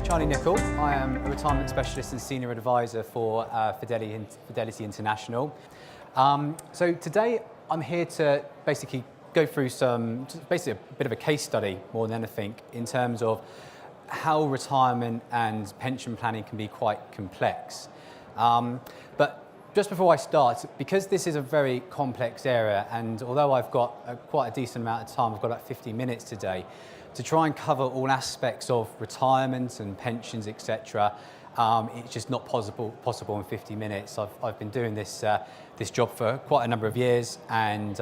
Charlie Nicol. I am a retirement specialist and senior advisor for Fidelity International. So today I'm here to basically go through basically a bit of a case study more than anything in terms of how retirement and pension planning can be quite complex. But just before I start, because this is a very complex area, and although I've got quite a decent amount of time, I've got about 50 minutes today, to try and cover all aspects of retirement and pensions, etc. It's just not possible in 50 minutes. I've been doing this job for quite a number of years, and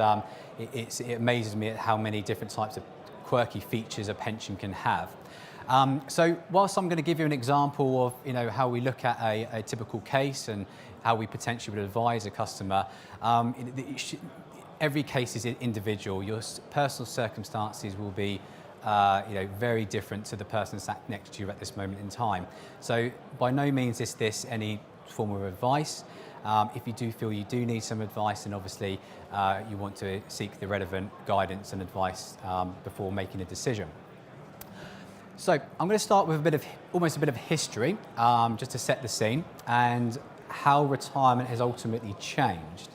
it amazes me at how many different types of quirky features a pension can have. So whilst I'm going to give you an example of how we look at a typical case and how we potentially would advise a customer, every case is individual. Your personal circumstances will be very different to the person sat next to you at this moment in time. So by no means is this any form of advice. If you do feel you do need some advice, then obviously you want to seek the relevant guidance and advice before making a decision. So I'm going to start with almost a bit of history, just to set the scene, and how retirement has ultimately changed.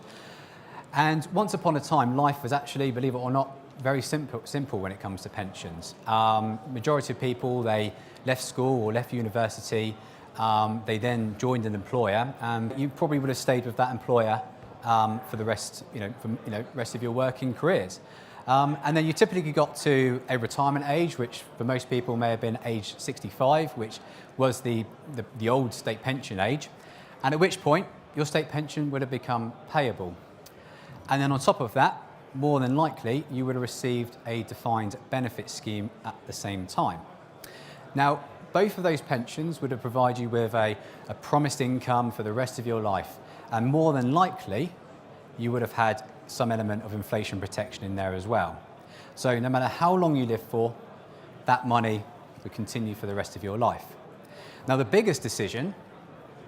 And once upon a time, life was actually, believe it or not, very simple when it comes to pensions. Majority of people, they left school or left university, they then joined an employer, and you probably would have stayed with that employer for the rest of your working careers. And then you typically got to a retirement age, which for most people may have been age 65, which was the old state pension age, and at which point your state pension would have become payable. And then on top of that, more than likely, you would have received a defined benefit scheme at the same time. Now, both of those pensions would have provided you with a promised income for the rest of your life, and more than likely, you would have had some element of inflation protection in there as well. So no matter how long you live for, that money would continue for the rest of your life. Now, the biggest decision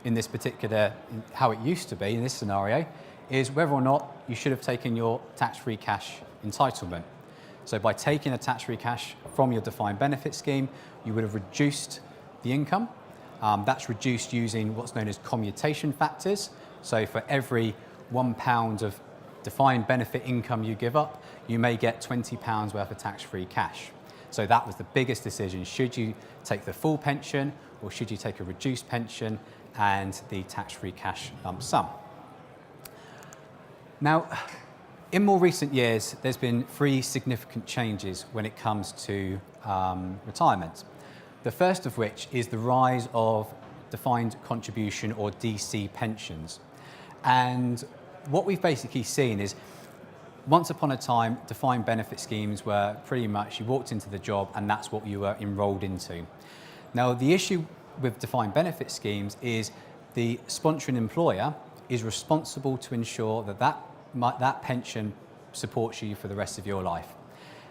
in this particular, how it used to be in this scenario, is whether or not you should have taken your tax-free cash entitlement. So by taking a tax-free cash from your defined benefit scheme, you would have reduced the income. That's reduced using what's known as commutation factors. So for every £1 of defined benefit income you give up, you may get £20 worth of tax-free cash. So that was the biggest decision. Should you take the full pension, or should you take a reduced pension and the tax-free cash lump sum? Now, in more recent years, there's been three significant changes when it comes to retirement. The first of which is the rise of defined contribution, or DC pensions. And what we've basically seen is, once upon a time, defined benefit schemes were pretty much, you walked into the job and that's what you were enrolled into. Now, the issue with defined benefit schemes is the sponsoring employer is responsible to ensure that pension supports you for the rest of your life.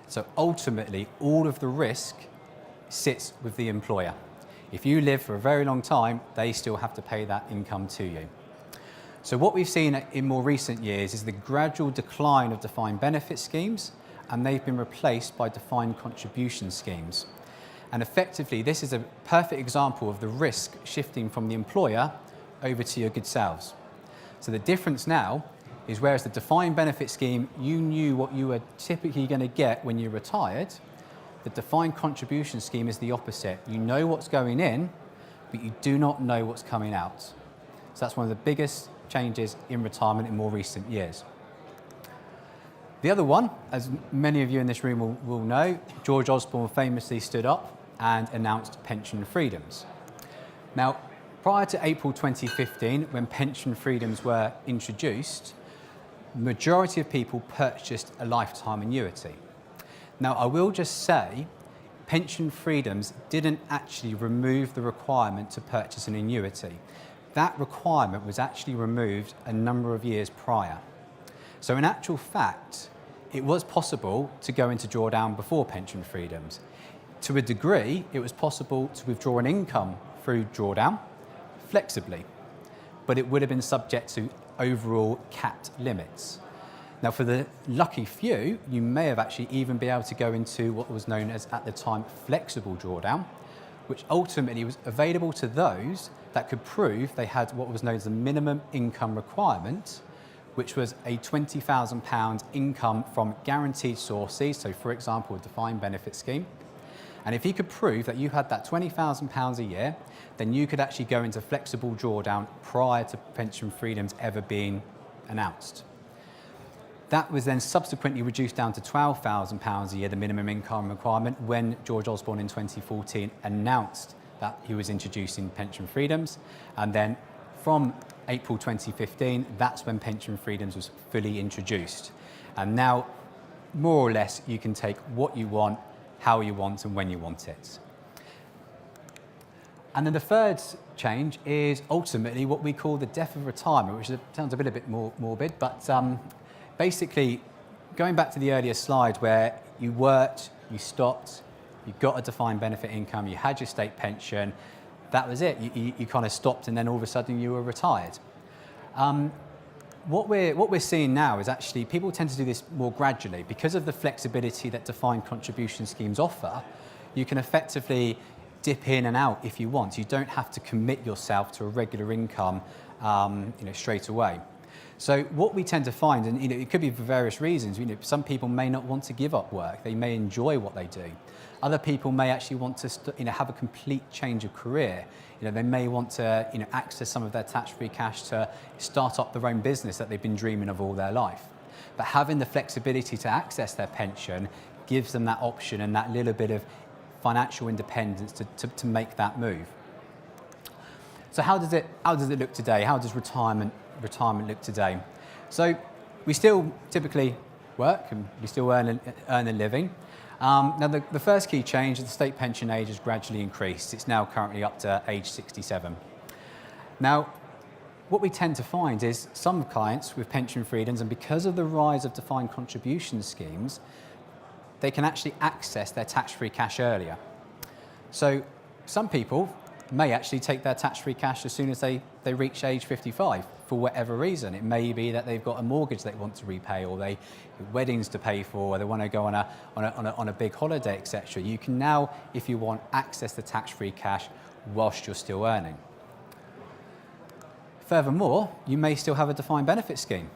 So ultimately, all of the risk sits with the employer. If you live for a very long time, they still have to pay that income to you. So what we've seen in more recent years is the gradual decline of defined benefit schemes, and they've been replaced by defined contribution schemes. And effectively, this is a perfect example of the risk shifting from the employer over to your good selves. So the difference now is, whereas the defined benefit scheme, you knew what you were typically going to get when you retired, the defined contribution scheme is the opposite. You know what's going in, but you do not know what's coming out. So that's one of the biggest changes in retirement in more recent years. The other one, as many of you in this room will know, George Osborne famously stood up and announced pension freedoms. Now, prior to April 2015, when pension freedoms were introduced, the majority of people purchased a lifetime annuity. Now, I will just say, pension freedoms didn't actually remove the requirement to purchase an annuity. That requirement was actually removed a number of years prior. So in actual fact, it was possible to go into drawdown before pension freedoms. To a degree, it was possible to withdraw an income through drawdown flexibly, but it would have been subject to overall capped limits. Now, for the lucky few, you may have actually even been able to go into what was known as, at the time, flexible drawdown, which ultimately was available to those that could prove they had what was known as the minimum income requirement, which was a £20,000 income from guaranteed sources, so for example, a defined benefit scheme. And if you could prove that you had that £20,000 a year, then you could actually go into flexible drawdown prior to pension freedoms ever being announced. That was then subsequently reduced down to £12,000 a year, the minimum income requirement, when George Osborne in 2014 announced that he was introducing pension freedoms. And then from April 2015, that's when pension freedoms was fully introduced. And now, more or less, you can take what you want, how you want, and when you want it. And then the third change is ultimately what we call the death of retirement, which sounds a bit more morbid, but basically, going back to the earlier slide where you worked, you stopped, you got a defined benefit income, you had your state pension, that was it. You kind of stopped and then all of a sudden you were retired. What we're seeing now is actually people tend to do this more gradually. Because of the flexibility that defined contribution schemes offer, you can effectively dip in and out if you want. You don't have to commit yourself to a regular income straight away. So what we tend to find, and it could be for various reasons, some people may not want to give up work, they may enjoy what they do. Other people may actually want to have a complete change of career. They may want to access some of their tax-free cash to start up their own business that they've been dreaming of all their life. But having the flexibility to access their pension gives them that option and that little bit of financial independence to make that move. So how does it look today? How does retirement look today? So we still typically work and we still earn a living. Now the first key change is the state pension age has gradually increased. It's now currently up to age 67. Now what we tend to find is some clients with pension freedoms, and because of the rise of defined contribution schemes, they can actually access their tax-free cash earlier. So some people may actually take their tax-free cash as soon as they reach age 55 for whatever reason. It may be that they've got a mortgage they want to repay, or they weddings to pay for, or they want to go on a big holiday, etc. You can now, if you want, access the tax-free cash whilst you're still earning. Furthermore, you may still have a defined benefit scheme,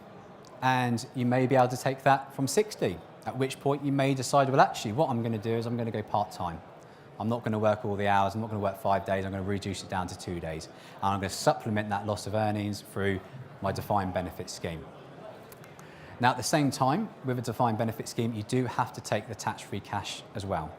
and you may be able to take that from 60, at which point you may decide, well, actually, what I'm going to do is I'm going to go part-time. I'm not going to work all the hours, I'm not going to work 5 days, I'm going to reduce it down to 2 days. And I'm going to supplement that loss of earnings through my defined benefit scheme. Now, at the same time, with a defined benefit scheme, you do have to take the tax-free cash as well.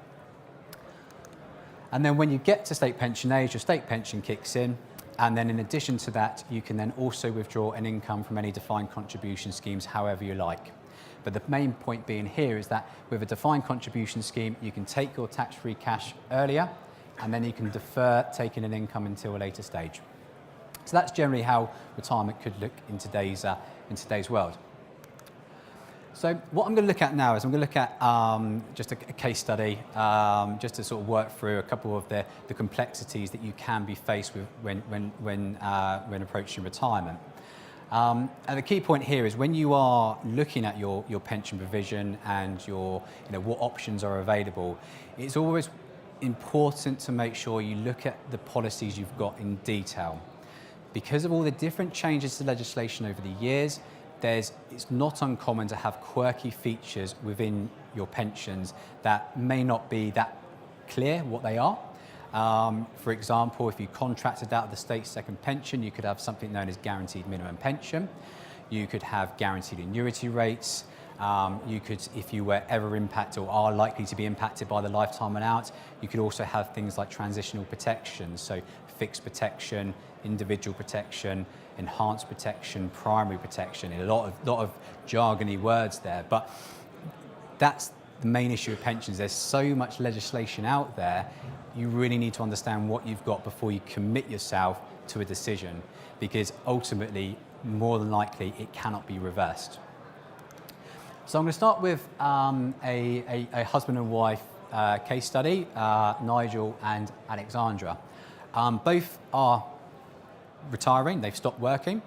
And then when you get to state pension age, your state pension kicks in, and then in addition to that, you can then also withdraw an income from any defined contribution schemes however you like. But the main point being here is that with a defined contribution scheme, you can take your tax-free cash earlier, and then you can defer taking an income until a later stage. So that's generally how retirement could look in today's world. So what I'm going to look at now is I'm going to look at just a case study, just to sort of work through a couple of the complexities that you can be faced with when approaching retirement. And the key point here is when you are looking at your pension provision and what options are available, it's always important to make sure you look at the policies you've got in detail. Because of all the different changes to legislation over the years, it's not uncommon to have quirky features within your pensions that may not be that clear what they are. For example, if you contracted out of the state's second pension, you could have something known as guaranteed minimum pension. You could have guaranteed annuity rates. You could, if you were ever impacted or are likely to be impacted by the lifetime allowance, you could also have things like transitional protection, so fixed protection, individual protection, enhanced protection, primary protection. A lot of jargony words there, but that's the main issue of pensions. There's so much legislation out there, you really need to understand what you've got before you commit yourself to a decision, because ultimately, more than likely, it cannot be reversed. So I'm going to start with a husband and wife case study, Nigel and Alexandra. Both are retiring, they've stopped working,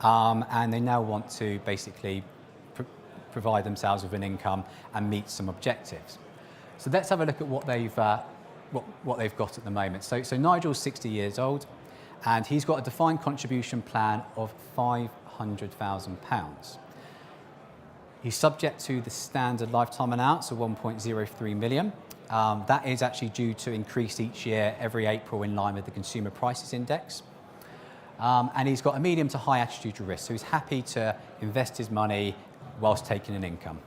and they now want to basically provide themselves with an income and meet some objectives. So let's have a look at what what they've got at the moment. So Nigel's 60 years old, and he's got a defined contribution plan of £500,000. He's subject to the standard lifetime allowance of 1.03 million. That is actually due to increase each year every April in line with the Consumer Prices Index. And he's got a medium to high attitudinal risk, so he's happy to invest his money whilst taking an income.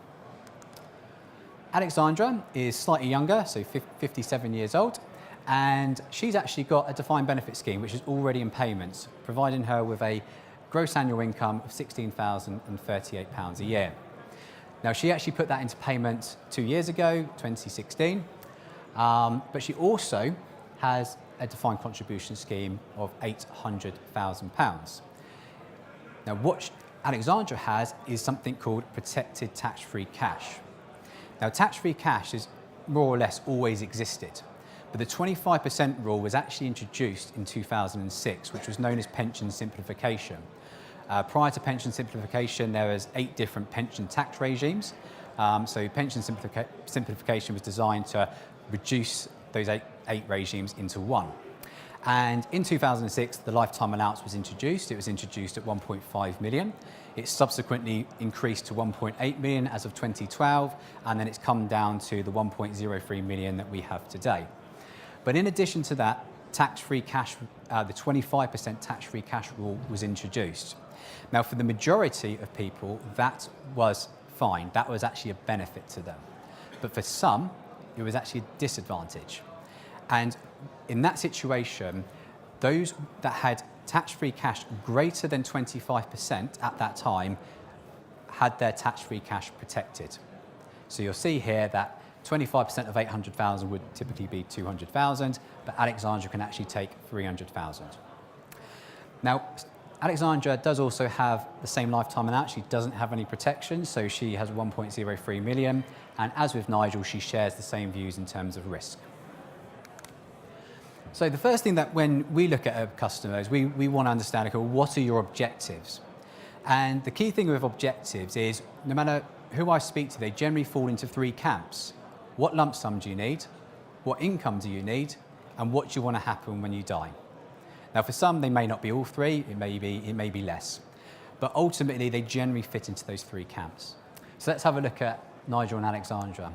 Alexandra is slightly younger, so 57 years old, and she's actually got a defined benefit scheme which is already in payments, providing her with a gross annual income of £16,038 a year. Now, she actually put that into payment 2 years ago, 2016, but she also has a defined contribution scheme of £800,000. Now, what Alexandra has is something called protected tax-free cash. Now, tax-free cash has more or less always existed, but the 25% rule was actually introduced in 2006, which was known as pension simplification. Prior to pension simplification, there was 8 different pension tax regimes. So pension simplification was designed to reduce those eight regimes into one. And in 2006, the lifetime allowance was introduced. It was introduced at 1.5 million. It's subsequently increased to 1.8 million as of 2012, and then it's come down to the 1.03 million that we have today. But in addition to that, tax-free cash, the 25% tax-free cash rule was introduced. Now, for the majority of people, that was fine. That was actually a benefit to them. But for some, it was actually a disadvantage. And in that situation, those that had tax-free cash greater than 25% at that time had their tax-free cash protected. So you'll see here that 25% of 800,000 would typically be 200,000, but Alexandra can actually take 300,000. Now, Alexandra does also have the same lifetime allowance. She doesn't have any protection, so she has 1.03 million. And as with Nigel, she shares the same views in terms of risk. So the first thing that when we look at a customer is we want to understand, okay, what are your objectives? And the key thing with objectives is no matter who I speak to, they generally fall into 3 camps. What lump sum do you need? What income do you need? And what do you want to happen when you die? Now, for some, they may not be all 3, it may be less. But ultimately, they generally fit into those 3 camps. So let's have a look at Nigel and Alexandra.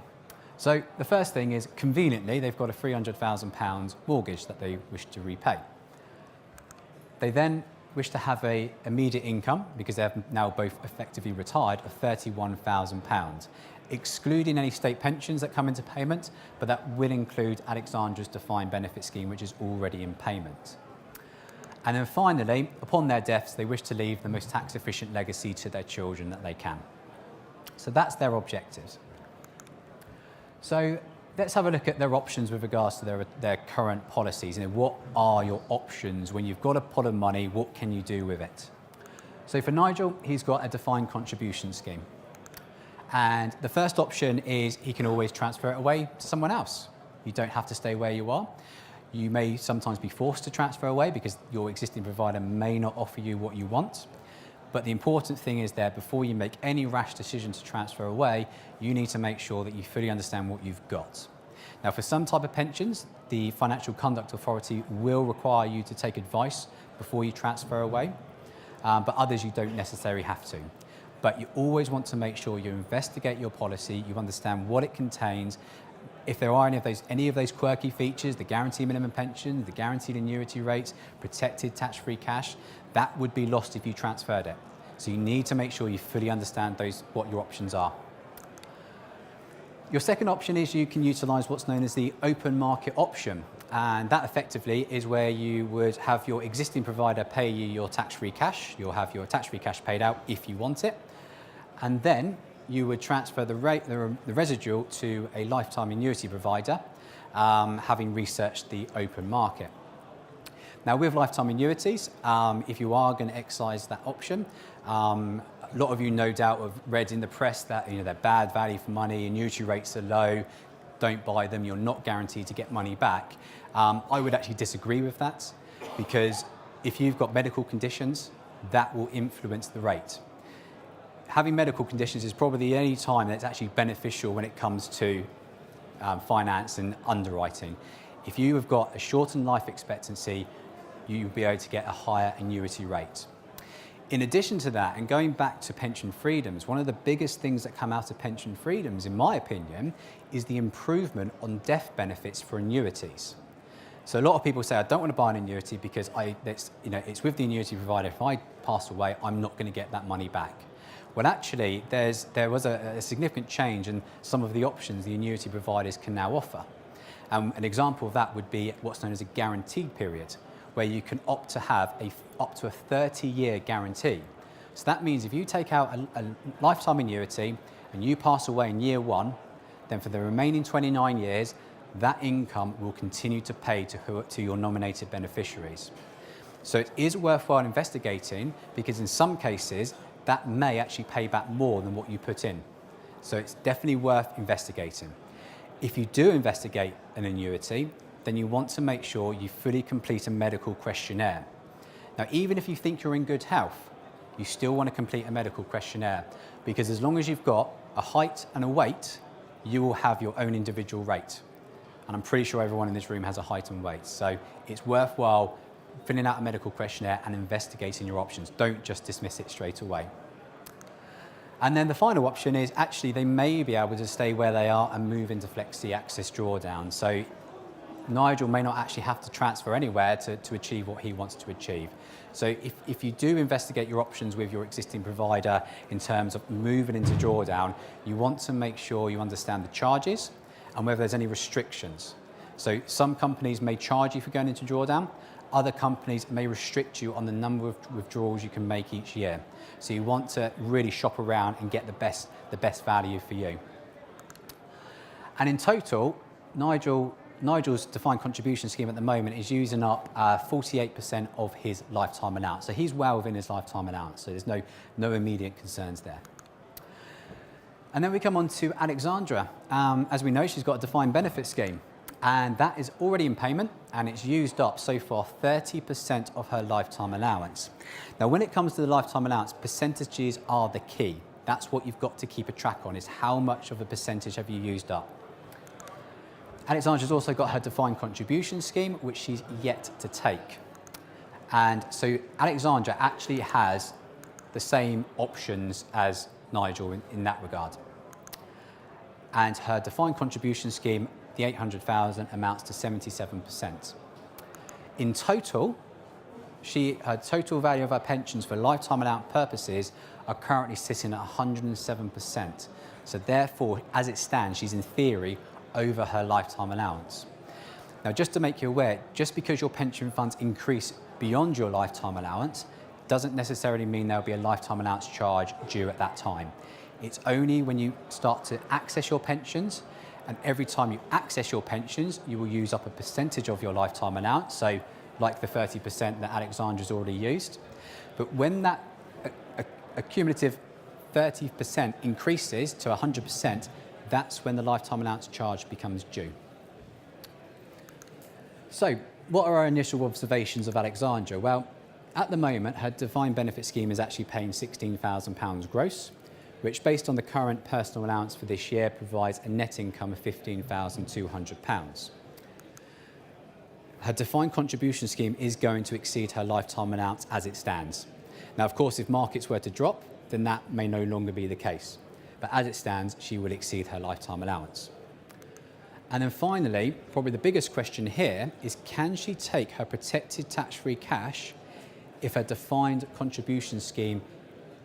So the first thing is, conveniently, they've got a £300,000 mortgage that they wish to repay. They then wish to have an immediate income, because they're now both effectively retired, of £31,000, excluding any state pensions that come into payment, but that will include Alexandra's defined benefit scheme, which is already in payment. And then finally, upon their deaths, they wish to leave the most tax-efficient legacy to their children that they can. So that's their objectives. So let's have a look at their options with regards to their current policies. You know, what are your options when you've got a pot of money? What can you do with it? So for Nigel, he's got a defined contribution scheme. And the first option is he can always transfer it away to someone else. You don't have to stay where you are. You may sometimes be forced to transfer away because your existing provider may not offer you what you want. But the important thing is there, before you make any rash decision to transfer away, you need to make sure that you fully understand what you've got. Now, for some type of pensions, the Financial Conduct Authority will require you to take advice before you transfer away, but others you don't necessarily have to. But you always want to make sure you investigate your policy, you understand what it contains. If there are any of those quirky features, the guaranteed minimum pension, the guaranteed annuity rates, protected tax-free cash, that would be lost if you transferred it. So you need to make sure you fully understand what your options are. Your second option is you can utilise what's known as the open market option. And that effectively is where you would have your existing provider pay you your tax-free cash. You'll have your tax-free cash paid out if you want it. And then you would transfer the residual to a lifetime annuity provider, having researched the open market. Now, with lifetime annuities, if you are going to exercise that option, a lot of you no doubt have read in the press that they're bad value for money, annuity rates are low, don't buy them, you're not guaranteed to get money back. I would actually disagree with that, because if you've got medical conditions, that will influence the rate. Having medical conditions is probably the only time that's actually beneficial when it comes to finance and underwriting. If you have got a shortened life expectancy, you'll be able to get a higher annuity rate. In addition to that, and going back to pension freedoms, one of the biggest things that come out of pension freedoms, in my opinion, is the improvement on death benefits for annuities. So a lot of people say, I don't want to buy an annuity because it's with the annuity provider. If I pass away, I'm not going to get that money back. Well, actually, there was a significant change in some of the options the annuity providers can now offer. An example of that would be what's known as a guaranteed period, where you can opt to have up to a 30-year guarantee. So that means if you take out a lifetime annuity and you pass away in year 1, then for the remaining 29 years, that income will continue to pay to your nominated beneficiaries. So it is worthwhile investigating, because in some cases, that may actually pay back more than what you put in. So it's definitely worth investigating. If you do investigate an annuity, then you want to make sure you fully complete a medical questionnaire. Now, even if you think you're in good health, you still want to complete a medical questionnaire, because as long as you've got a height and a weight, you will have your own individual rate. And I'm pretty sure everyone in this room has a height and weight. So it's worthwhile filling out a medical questionnaire and investigating your options. Don't just dismiss it straight away. And then the final option is actually they may be able to stay where they are and move into flexi access drawdown. So Nigel may not actually have to transfer anywhere to achieve what he wants to achieve. So if you do investigate your options with your existing provider in terms of moving into drawdown, you want to make sure you understand the charges and whether there's any restrictions. So some companies may charge you for going into drawdown. Other companies may restrict you on the number of withdrawals you can make each year. So you want to really shop around and get the best value for you. And in total, Nigel's defined contribution scheme at the moment is using up 48% of his lifetime allowance. So he's well within his lifetime allowance. So there's no immediate concerns there. And then we come on to Alexandra. As we know, she's got a defined benefit scheme, and that is already in payment, and it's used up so far 30% of her lifetime allowance. Now, when it comes to the lifetime allowance, percentages are the key. That's what you've got to keep a track on, is how much of a percentage have you used up. Alexandra's also got her defined contribution scheme, which she's yet to take. And so Alexandra actually has the same options as Nigel in that regard. And her defined contribution scheme, the 800,000, amounts to 77%. In total, her total value of her pensions for lifetime allowance purposes are currently sitting at 107%. So therefore, as it stands, she's in theory over her lifetime allowance. Now, just to make you aware, just because your pension funds increase beyond your lifetime allowance doesn't necessarily mean there'll be a lifetime allowance charge due at that time. It's only when you start to access your pensions, and every time you access your pensions, you will use up a percentage of your lifetime allowance, so like the 30% that Alexandra's already used. But when that a cumulative 30% increases to 100%, that's when the lifetime allowance charge becomes due. So, what are our initial observations of Alexandra? Well, at the moment, her defined benefit scheme is actually paying £16,000 gross, which, based on the current personal allowance for this year, provides a net income of £15,200. Her defined contribution scheme is going to exceed her lifetime allowance as it stands. Now, of course, if markets were to drop, then that may no longer be the case. But as it stands, she will exceed her lifetime allowance. And then finally, probably the biggest question here is, can she take her protected tax-free cash if her defined contribution scheme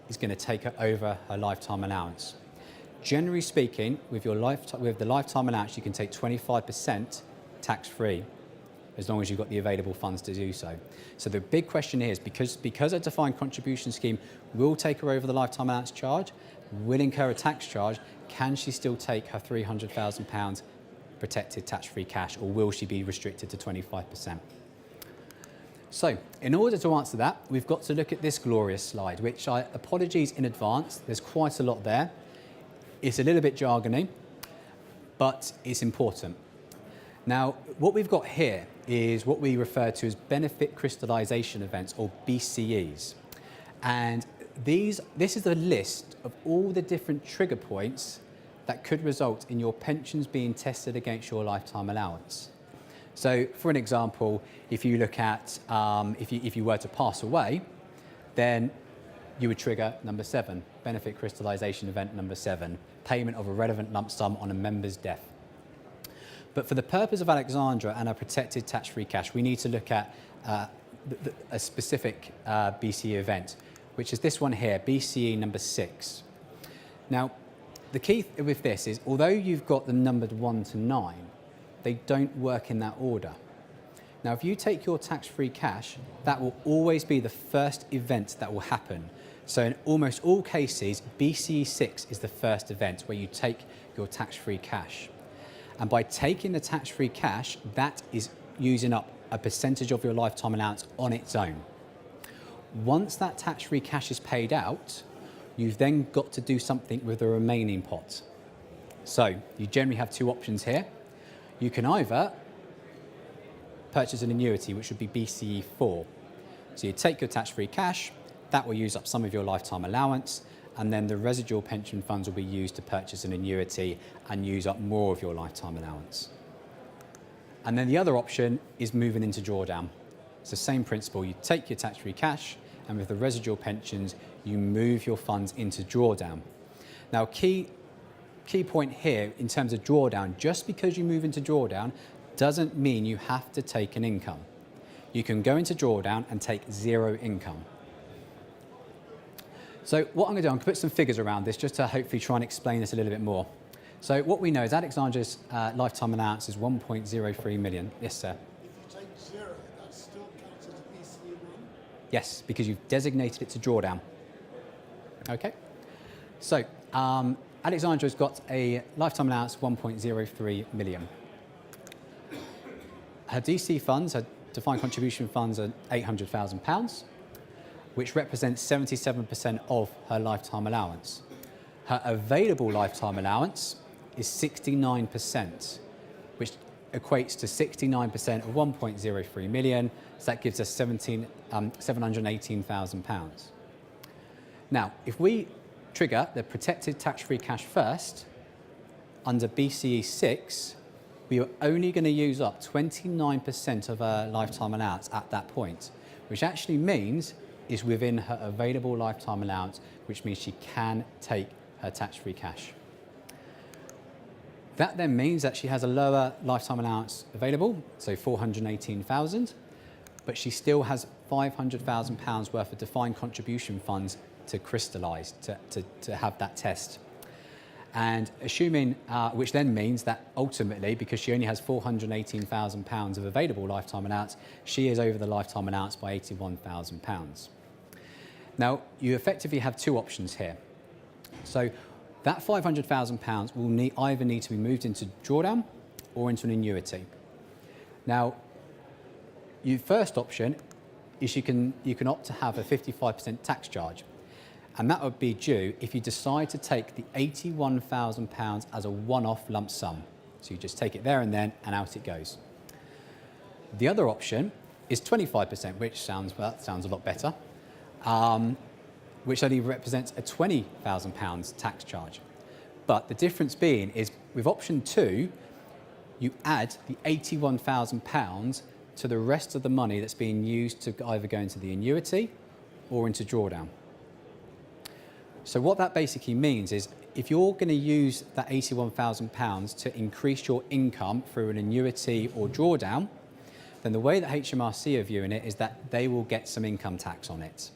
is going to take her over her lifetime allowance? Generally speaking, with the lifetime allowance, you can take 25% tax-free, as long as you've got the available funds to do so. So the big question here is, because a defined contribution scheme will take her over the lifetime allowance charge, will incur a tax charge, can she still take her £300,000 protected tax-free cash, or will she be restricted to 25%? So, in order to answer that, we've got to look at this glorious slide, which apologies in advance, there's quite a lot there. It's a little bit jargony, but it's important. Now, what we've got here is what we refer to as benefit crystallization events, or BCEs. And this is a list of all the different trigger points that could result in your pensions being tested against your lifetime allowance. So for an example, if you look at, if you were to pass away, then you would trigger number 7, benefit crystallization event number 7, payment of a relevant lump sum on a member's death. But for the purpose of Alexandra and our protected tax-free cash, we need to look at a specific BCE event, which is this one here, BCE number 6. Now, the key with this is, although you've got them numbered 1 to 9, they don't work in that order. Now, if you take your tax-free cash, that will always be the first event that will happen. So in almost all cases, BCE 6 is the first event where you take your tax-free cash. And by taking the tax-free cash, that is using up a percentage of your lifetime allowance on its own. Once that tax-free cash is paid out, you've then got to do something with the remaining pot. So you generally have 2 options here. You can either purchase an annuity, which would be BCE 4. So you take your tax-free cash, that will use up some of your lifetime allowance, and then the residual pension funds will be used to purchase an annuity and use up more of your lifetime allowance. And then the other option is moving into drawdown. It's the same principle. You take your tax-free cash, and with the residual pensions, you move your funds into drawdown. Now, key point here in terms of drawdown, just because you move into drawdown doesn't mean you have to take an income. You can go into drawdown and take 0 income. So what I'm going to do, I'm going to put some figures around this just to hopefully try and explain this a little bit more. So what we know is Alexandra's lifetime allowance is 1.03 million. Yes, sir. If you take 0, that still counts as a BCE 1? Yes, because you've designated it to drawdown. Okay. So Alexandra's got a lifetime allowance of 1.03 million. Her DC funds, her defined contribution funds, are £800,000, which represents 77% of her lifetime allowance. Her available lifetime allowance is 69%, which equates to 69% of 1.03 million, so that gives us £718,000. Now, if we trigger the protected tax-free cash first, under BCE 6, we are only going to use up 29% of her lifetime allowance at that point, which actually means is within her available lifetime allowance, which means she can take her tax-free cash. That then means that she has a lower lifetime allowance available, so 418,000, but she still has £500,000 worth of defined contribution funds to crystallise, to have that test. And assuming, which then means that ultimately, because she only has £418,000 of available lifetime allowance, she is over the lifetime allowance by £81,000. Now, you effectively have 2 options here. So that £500,000 will either need to be moved into drawdown or into an annuity. Now, your first option is you can opt to have a 55% tax charge. And that would be due if you decide to take the £81,000 as a one-off lump sum. So you just take it there and then, and out it goes. The other option is 25%, which sounds a lot better, which only represents a £20,000 tax charge. But the difference being is with option 2, you add the £81,000 to the rest of the money that's being used to either go into the annuity or into drawdown. So what that basically means is if you're going to use that £81,000 to increase your income through an annuity or drawdown, then the way that HMRC are viewing it is that they will get some income tax on it.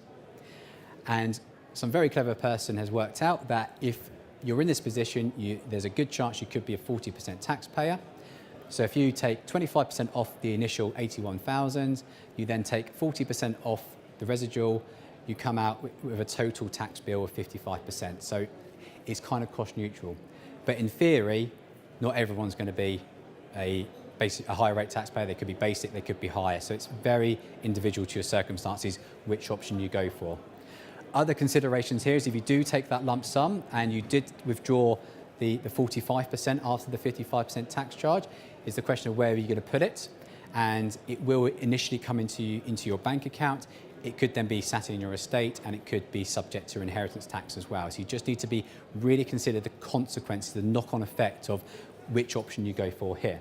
And some very clever person has worked out that if you're in this position, there's a good chance you could be a 40% taxpayer. So if you take 25% off the initial 81,000, you then take 40% off the residual, you come out with a total tax bill of 55%. So it's kind of cost neutral. But in theory, not everyone's going to be a higher rate taxpayer. They could be basic, they could be higher. So it's very individual to your circumstances which option you go for. Other considerations here is if you do take that lump sum and you did withdraw the 45% after the 55% tax charge, is the question of where are you going to put it. And it will initially come into your bank account. It could then be sat in your estate, and it could be subject to inheritance tax as well. So you just need to be really consider the consequences, the knock-on effect of which option you go for here.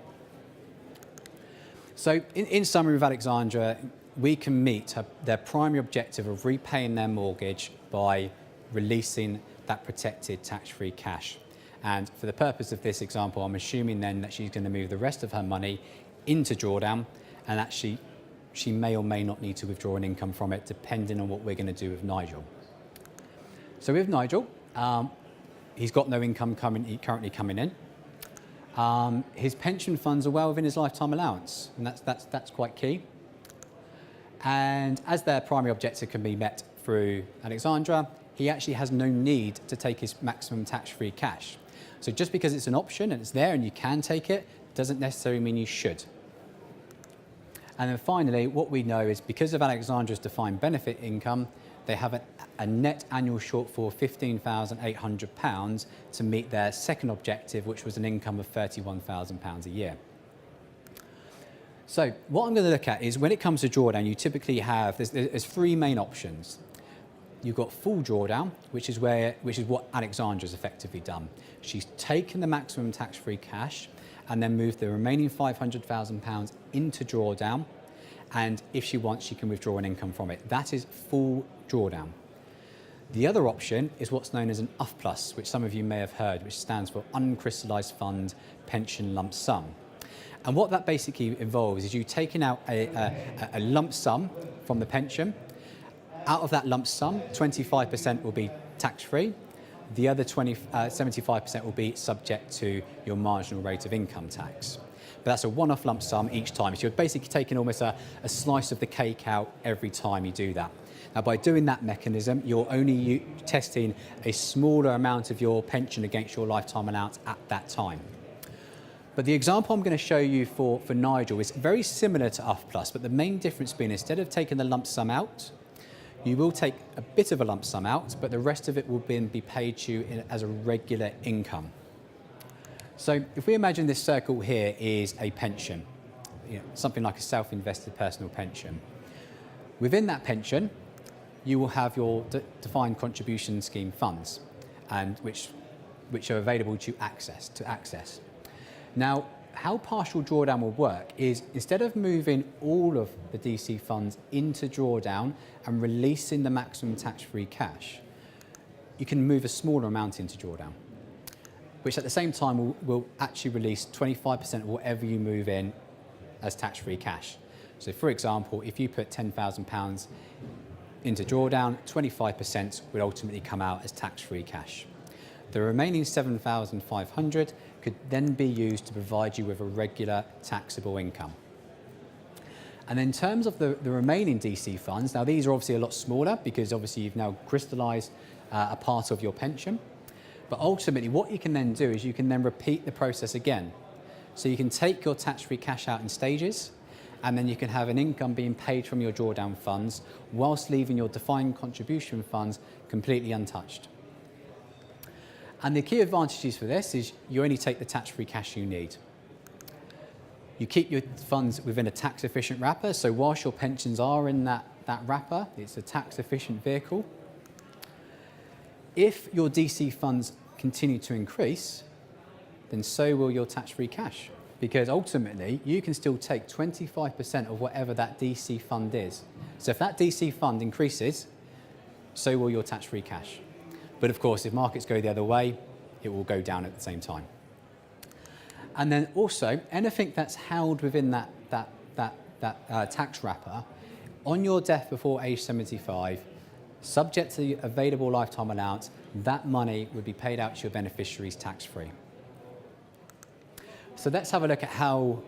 So in summary with Alexandra, we can meet their primary objective of repaying their mortgage by releasing that protected tax-free cash. And for the purpose of this example, I'm assuming then that she's going to move the rest of her money into drawdown, and actually she may or may not need to withdraw an income from it, depending on what we're going to do with Nigel. So with Nigel, he's got no income currently coming in. His pension funds are well within his lifetime allowance, and that's quite key. And as their primary objective can be met through Alexandra, he actually has no need to take his maximum tax-free cash. So just because it's an option and it's there and you can take it, doesn't necessarily mean you should. And then finally, what we know is because of Alexandra's defined benefit income, they have a net annual shortfall of £15,800 to meet their second objective, which was an income of £31,000 a year. So what I'm going to look at is when it comes to drawdown, you typically have, there's three main options. You've got full drawdown, which is what Alexandra's effectively done. She's taken the maximum tax-free cash and then moved the remaining £500,000 into drawdown. And if she wants, she can withdraw an income from it. That is full drawdown. The other option is what's known as an UF+, which some of you may have heard, which stands for Uncrystallised Fund Pension Lump Sum. And what that basically involves is you taking out a lump sum from the pension. Out of that lump sum, 25% will be tax-free. The other 75% will be subject to your marginal rate of income tax. But that's a one-off lump sum each time. So you're basically taking almost a slice of the cake out every time you do that. Now, by doing that mechanism, you're only testing a smaller amount of your pension against your lifetime allowance at that time. But the example I'm going to show you for Nigel is very similar to UF+, but the main difference being instead of taking the lump sum out, you will take a bit of a lump sum out, but the rest of it will then be paid to you as a regular income. So if we imagine this circle here is a pension, something like a self-invested personal pension. Within that pension, you will have your defined contribution scheme funds, and which are available to access. Now, how partial drawdown will work is instead of moving all of the DC funds into drawdown and releasing the maximum tax-free cash, you can move a smaller amount into drawdown, which at the same time will actually release 25% of whatever you move in as tax-free cash. So for example, if you put £10,000 into drawdown, 25% would ultimately come out as tax-free cash. The remaining £7,500 could then be used to provide you with a regular taxable income. And in terms of the remaining DC funds, now these are obviously a lot smaller because obviously you've now crystallised a part of your pension. But ultimately what you can then do is you can then repeat the process again. So you can take your tax-free cash out in stages, and then you can have an income being paid from your drawdown funds whilst leaving your defined contribution funds completely untouched. And the key advantages for this is you only take the tax-free cash you need. You keep your funds within a tax-efficient wrapper, so whilst your pensions are in that wrapper, it's a tax-efficient vehicle. If your DC funds continue to increase, then so will your tax-free cash, because ultimately you can still take 25% of whatever that DC fund is. So if that DC fund increases, so will your tax-free cash. But of course, if markets go the other way, it will go down at the same time. And then also, anything that's held within that tax wrapper, on your death before age 75, subject to the available lifetime allowance, that money would be paid out to your beneficiaries tax-free. So let's have a look at how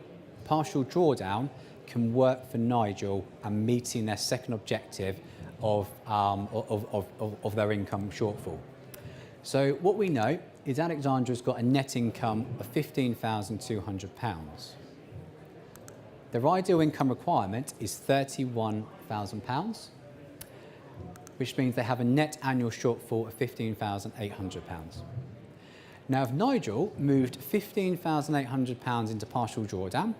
partial drawdown can work for Nigel and meeting their second objective of their income shortfall. So what we know is Alexandra's got a net income of £15,200. Their ideal income requirement is £31,000, which means they have a net annual shortfall of £15,800. Now, if Nigel moved £15,800 into partial drawdown,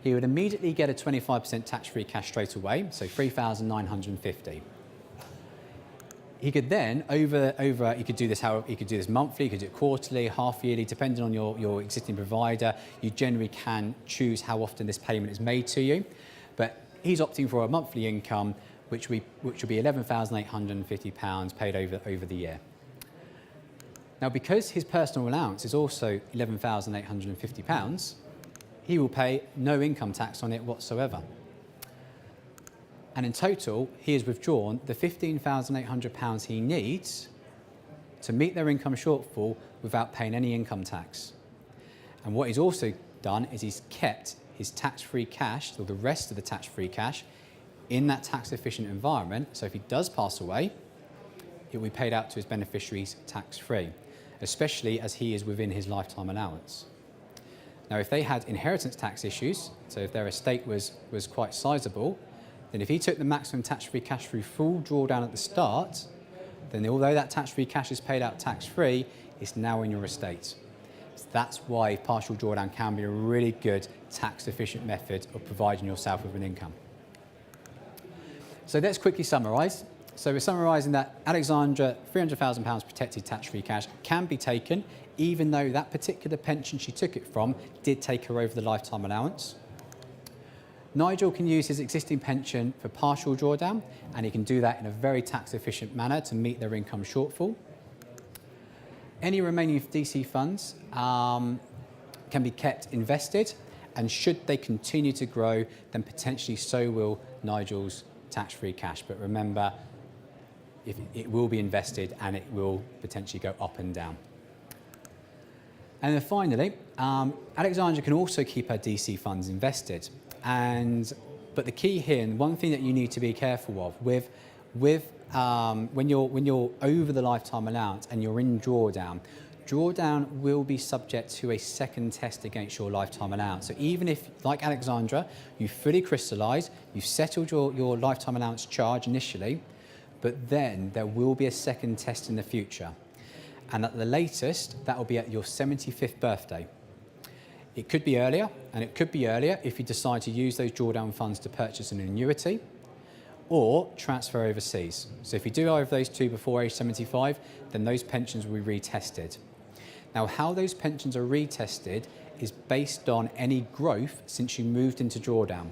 he would immediately get a 25% tax-free cash straight away, so £3,950. He could then he could do this monthly, he could do it quarterly, half yearly, depending on your existing provider. You generally can choose how often this payment is made to you, but he's opting for a monthly income, which will be £11,850 paid over the year. Now, because his personal allowance is also £11,850, he will pay no income tax on it whatsoever. And in total, he has withdrawn the £15,800 he needs to meet their income shortfall without paying any income tax. And what he's also done is he's kept his tax-free cash, or the rest of the tax-free cash, in that tax-efficient environment. So if he does pass away, it will be paid out to his beneficiaries tax-free, especially as he is within his lifetime allowance. Now, if they had inheritance tax issues, so if their estate was quite sizable, then if he took the maximum tax-free cash through full drawdown at the start, then although that tax-free cash is paid out tax-free, it's now in your estate. So that's why partial drawdown can be a really good tax-efficient method of providing yourself with an income. So let's quickly summarise. So we're summarising that Alexandra, £300,000 protected tax-free cash can be taken, even though that particular pension she took it from did take her over the lifetime allowance. Nigel can use his existing pension for partial drawdown, and he can do that in a very tax-efficient manner to meet their income shortfall. Any remaining DC funds can be kept invested, and should they continue to grow, then potentially so will Nigel's tax-free cash. But remember, it will be invested and it will potentially go up and down. And then finally, Alexandra can also keep her DC funds invested. But the key here, and one thing that you need to be careful of when you're over the lifetime allowance and you're in drawdown will be subject to a second test against your lifetime allowance. So even if, like Alexandra, you fully crystallised, you've settled your lifetime allowance charge initially, but then there will be a second test in the future. And at the latest, that will be at your 75th birthday. It could be earlier, and it could be earlier if you decide to use those drawdown funds to purchase an annuity or transfer overseas. So if you do either of those two before age 75, then those pensions will be retested. Now, how those pensions are retested is based on any growth since you moved into drawdown.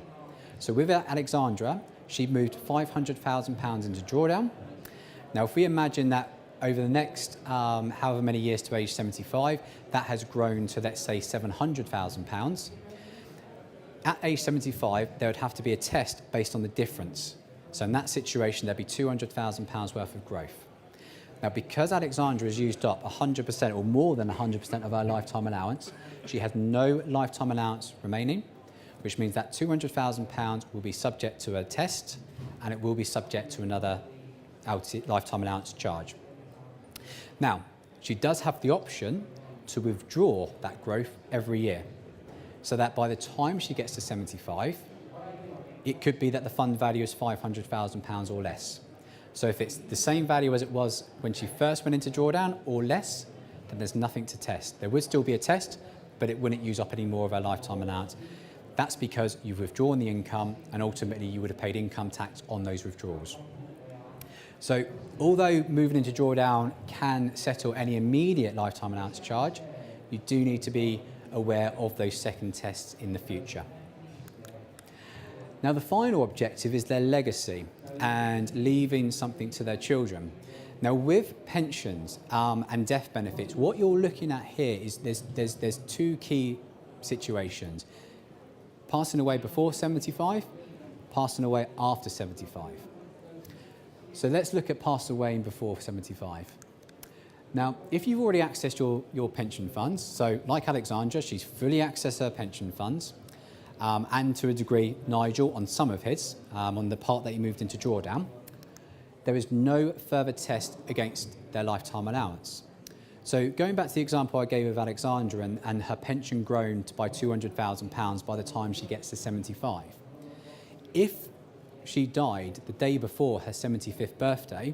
So with Alexandra, she moved £500,000 into drawdown. Now, if we imagine that over the next however many years to age 75, that has grown to, let's say, £700,000. At age 75, there would have to be a test based on the difference. So in that situation, there'd be £200,000 worth of growth. Now, because Alexandra has used up 100% or more than 100% of her lifetime allowance, she has no lifetime allowance remaining, which means that £200,000 will be subject to a test and it will be subject to another lifetime allowance charge. Now, she does have the option to withdraw that growth every year, so that by the time she gets to 75, it could be that the fund value is £500,000 or less. So if it's the same value as it was when she first went into drawdown or less, then there's nothing to test. There would still be a test, but it wouldn't use up any more of her lifetime allowance. That's because you've withdrawn the income and ultimately you would have paid income tax on those withdrawals. So although moving into drawdown can settle any immediate lifetime allowance charge, you do need to be aware of those second tests in the future. Now, the final objective is their legacy and leaving something to their children. Now, with pensions and death benefits, what you're looking at here is there's two key situations: passing away before 75, passing away after 75. So let's look at pass away before 75. Now, if you've already accessed your pension funds, so like Alexandra, she's fully accessed her pension funds, and to a degree, Nigel on some of his, on the part that he moved into drawdown, there is no further test against their lifetime allowance. So going back to the example I gave of Alexandra and her pension grown by £200,000 by the time she gets to 75, if she died the day before her 75th birthday,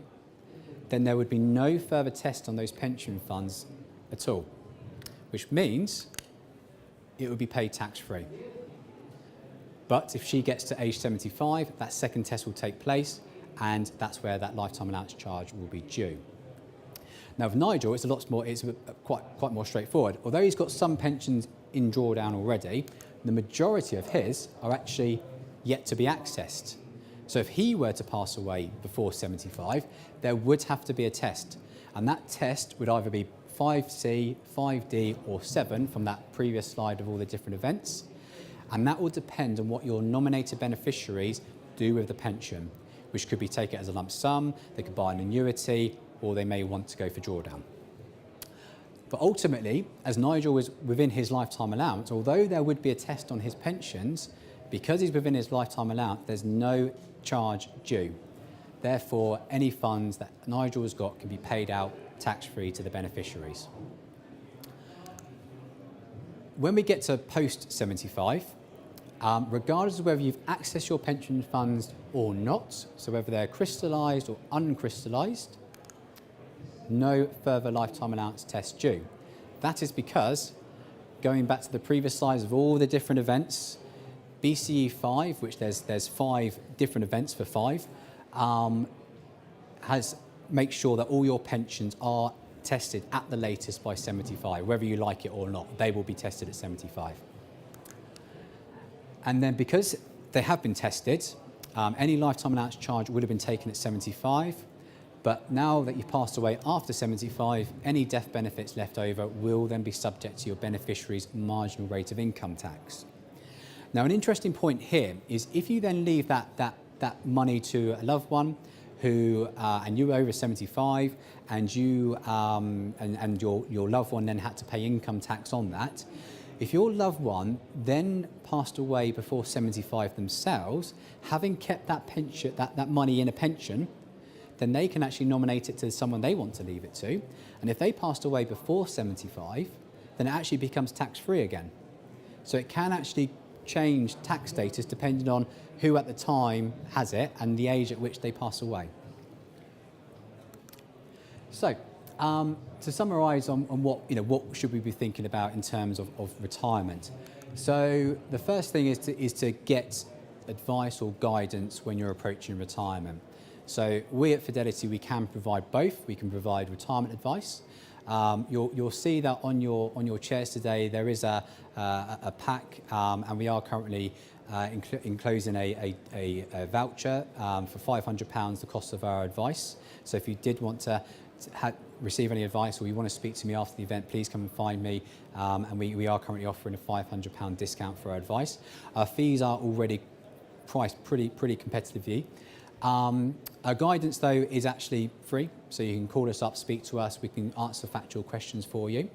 then there would be no further test on those pension funds at all, which means it would be paid tax-free. But if she gets to age 75, that second test will take place and that's where that lifetime allowance charge will be due. Now with Nigel, it's a lot more, it's quite more straightforward. Although he's got some pensions in drawdown already, the majority of his are actually yet to be accessed. So if he were to pass away before 75, there would have to be a test. And that test would either be 5C, 5D or 7 from that previous slide of all the different events. And that will depend on what your nominated beneficiaries do with the pension, which could be take it as a lump sum, they could buy an annuity, or they may want to go for drawdown. But ultimately, as Nigel was within his lifetime allowance, although there would be a test on his pensions, because he's within his lifetime allowance, there's no charge due. Therefore, any funds that Nigel has got can be paid out tax-free to the beneficiaries. When we get to post-75, regardless of whether you've accessed your pension funds or not, so whether they're crystallised or uncrystallised, no further lifetime allowance test due. That is because, going back to the previous slides of all the different events, BCE 5, which there's 5 different events for 5, makes sure that all your pensions are tested at the latest by 75, whether you like it or not. They will be tested at 75. And then because they have been tested, any lifetime allowance charge would have been taken at 75, but now that you've passed away after 75, any death benefits left over will then be subject to your beneficiary's marginal rate of income tax. Now, an interesting point here is if you then leave that money to a loved one who, and you're over 75, and you and your loved one then had to pay income tax on that. If your loved one then passed away before 75 themselves, having kept that pension, that money in a pension, then they can actually nominate it to someone they want to leave it to. And if they passed away before 75, then it actually becomes tax-free again. So it can actually change tax status depending on who at the time has it and the age at which they pass away. So, to summarise on what should we be thinking about in terms of retirement. So the first thing is to get advice or guidance when you're approaching retirement. So we at Fidelity, we can provide both. We can provide retirement advice. You'll see that on your chairs today there is a pack, and we are currently enclosing a voucher for £500, the cost of our advice. So if you did want to receive any advice or you want to speak to me after the event, please come and find me. And we are currently offering a £500 discount for our advice. Our fees are already priced pretty competitively. Our guidance though is actually free, so you can call us up, speak to us, we can answer factual questions for you.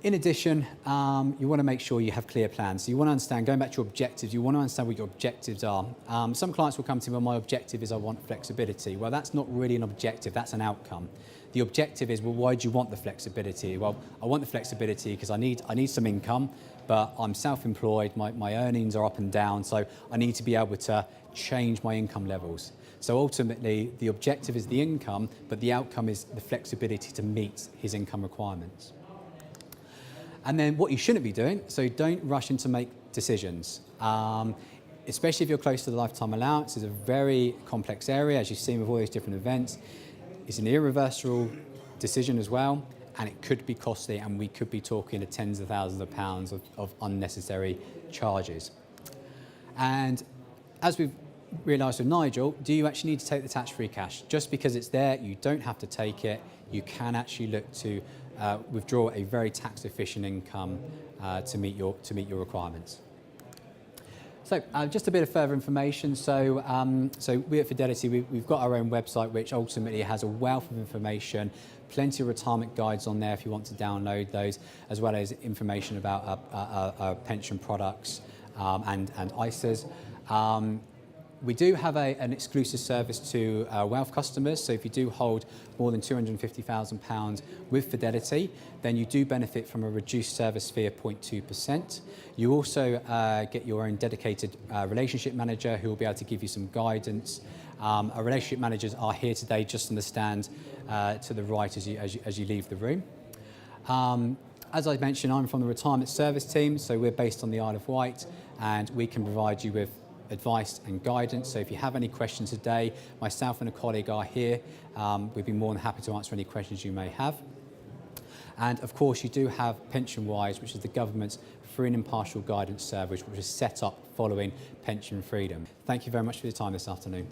In addition, you want to make sure you have clear plans. So you want to understand, going back to your objectives, you want to understand what your objectives are. Some clients will come to me, well, my objective is I want flexibility. Well, that's not really an objective, that's an outcome. The objective is, well, why do you want the flexibility? Well, I want the flexibility because I need some income, but I'm self-employed, my earnings are up and down, so I need to be able to change my income levels. So ultimately, the objective is the income, but the outcome is the flexibility to meet his income requirements. And then what you shouldn't be doing, so don't rush in to make decisions. Especially if you're close to the lifetime allowance, it's a very complex area, as you've seen with all these different events. It's an irreversible decision as well, and it could be costly, and we could be talking of tens of thousands of pounds of unnecessary charges. And as we've realised with Nigel, do you actually need to take the tax-free cash? Just because it's there, you don't have to take it. You can actually look to withdraw a very tax-efficient income to meet your requirements. So just a bit of further information. So we at Fidelity, we've got our own website, which ultimately has a wealth of information, plenty of retirement guides on there if you want to download those, as well as information about our pension products and ISAs. We do have an exclusive service to wealth customers, so if you do hold more than £250,000 with Fidelity, then you do benefit from a reduced service fee of 0.2%. You also get your own dedicated relationship manager who will be able to give you some guidance. Our relationship managers are here today just on the stand to the right as you leave the room. As I mentioned, I'm from the retirement service team, so we're based on the Isle of Wight, and we can provide you with advice and guidance. So if you have any questions today, myself and a colleague are here. We'd be more than happy to answer any questions you may have. And of course, you do have PensionWise, which is the government's free and impartial guidance service, which was set up following pension freedom. Thank you very much for your time this afternoon.